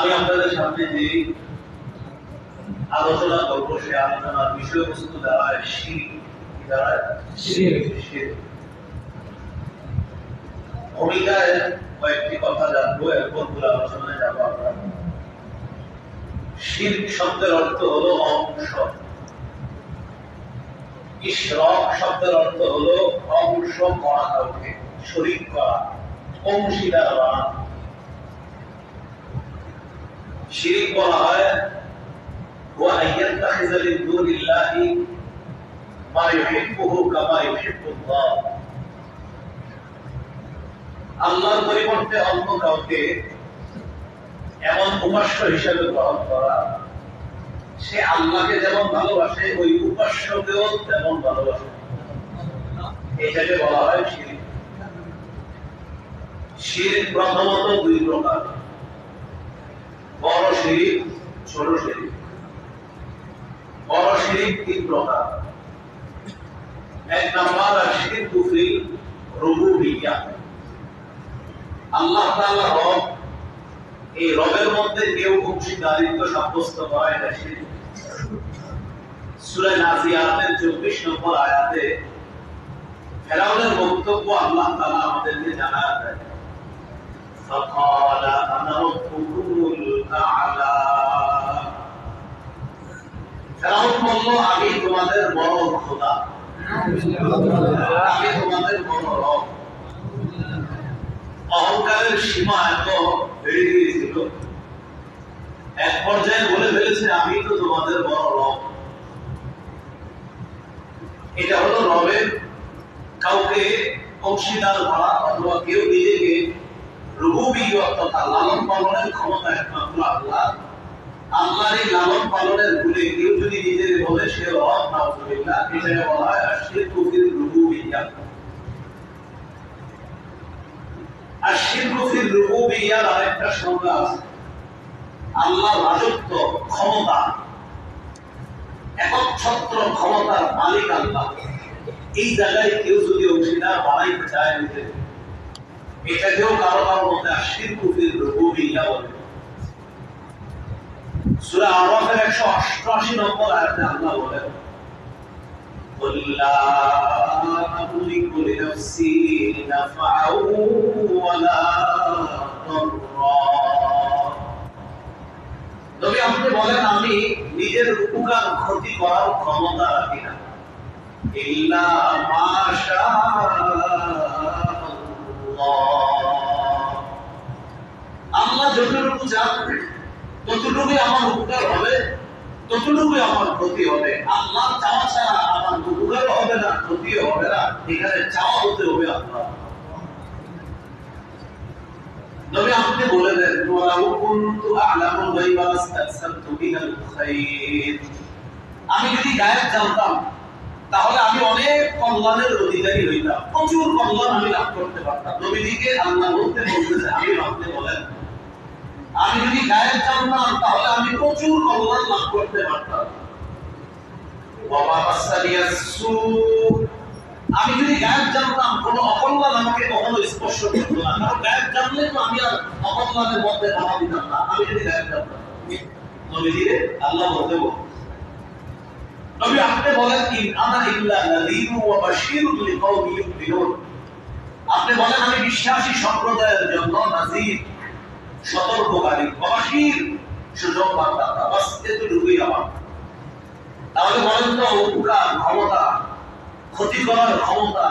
আমি আপনাদের সামনে যে আলোচনা করব সে আলোচনার বিষয়বস্তু দ্বারা ভূমিকায় কয়েকটি কথা জানবো, এরপর পুরো আলোচনায় যাবো। আমরা শিরক শব্দের অর্থ হলো অংশ, ইশরাক শব্দের অর্থ হলো অংশ করা, কাউকে শরীক করা, অংশীদার বানানো। শিরক বলা হয় ওয়া আইয়াত্তাখিযা মিন দুনিল্লাহি মা ইউহিব্বুহু কামা ইউহিব্বুল্লাহ। আল্লাহর পরিবর্তে অন্য কাউকে এমন উপাস্য হিসেবে গ্রহণ করা, সে আল্লাহকে যেমন ভালোবাসে ওই উপাস্যকেও তেমন ভালোবাসে, এটাকে বলা হয় শিরক। শিরক প্রথমত দুই প্রকার, বড় শিরক, ছোট শিরক। বড় শিরক তিন প্রকার। এক নাম্বার শিরকু ফিল রুবুবিয়্যাহ, আল্লাহ তাআলা রব, এই রবের মধ্যে কেউ অংশীদারিত্ব সাব্যস্ত করা, এটা শিরক। সূরা নাজিয়াতের 24 নম্বর আয়াতে ফেরাউনের বক্তব্য আল্লাহ তাআলা আমাদেরকে জানায় দেন, ফাকালা আনা রাব্বুকুমুল আ'লা। ফেরাউন বলল, আমি তোমাদের বড় খোদা, আমি তোমাদের বড় রব। অহংকারের সীমা এত বেড়ে গিয়েছিল, এক পর্যায়ে বলে ফেলেছে আমি তো তোমাদের বড় রব। এটা হলো রবের কাউকে অংশীদার করা, অথবা কেউ নিজেকে রুবুবিয়্যাহ তথা লালন পালনের ক্ষমতা একমাত্র আল্লাহ। আল্লাহর এই লালন পালনের ভুলে কেউ যদি নিজের বলে সে রব, নাউযুবিল্লাহ, এটাকে বলা হয় আশরিকু ফিল রুবুবিয়্যাহ। আশরিকু ফিল রুবুবিয়্যাহর আরেকটা সংজ্ঞা আছে, আল্লাহর রাজত্ব, ক্ষমতা, একচ্ছত্র ক্ষমতার মালিক আল্লাহ। এই জায়গায় কেউ যদি অংশীদার বানাইতে চায় নিজেকে, এটাকেও কারো কারো মধ্যে আশরিকু ফিল রুবুবিয়্যাহ বলে। সূরা আরাফের 188 নম্বর আয়াতে আল্লাহ বলেন, কুল লা আমলিকু লিনাফসি নাফআউ ওয়া লা দাররা। তবে আপনি বলেন, আমি নিজের উপকার ক্ষতি করার ক্ষমতা রাখি না, ইল্লা মা শা আল্লাহ। আল্লাহ যতটুকু চান ততটুকুই আমার উপকার হবে, ততটুকুই আমার ক্ষতি হবে। আল্লাহ চাওয়া ছাড়া আমার উপকার হবে না, ক্ষতিও হবে না। এখানে চাওয়া হতে হবে আল্লাহ। নবী আপনি বলে দেন, ওয়ালাউ কুনতু আ'লামুল গায়বা লাস্তাকসারতু মিনাল খায়র। আমি যদি গায়েব জানতাম তাহলে আমি অনেক কল্যাণের অধিকারী হইতাম, প্রচুর কল্যাণ আমি লাভ করতে পারতাম। নবীজিকে আল্লাহ বলতেছে, আমি আপনি বলেন, আমি যদি গায়েব জানতাম তাহলে আমি প্রচুর কল্যাণ লাভ করতে পারতাম। ওয়া মাসানিয়াস সু, আমি যদি গায়েব জানতাম কোন অকল্যাণ আমাকে কখনো স্পর্শ করতো না, কারণ গায়েব জানলে তো আমি আর অকল্যাণের মধ্যে বাধা দিতাম না। আমি যদি গায়েব জানতাম, নবীজিরে আল্লাহ বলতে বল, নবী আপনি বলেন, ইন আনা ইল্লা নাযীরু ওয়া বাশীরুন লিকাওমি ইউমিনুন। আপনি বলেন, আমি বিশ্বাসী সম্প্রদায়ের জন্য নাযীর, সতর্ককারী, বাশীর, সুসংবাদদাতা। বাস এতটুকুই আমার। তাহলে বলেন তো, উপকার ক্ষমতা, ক্ষতি করার ক্ষমতা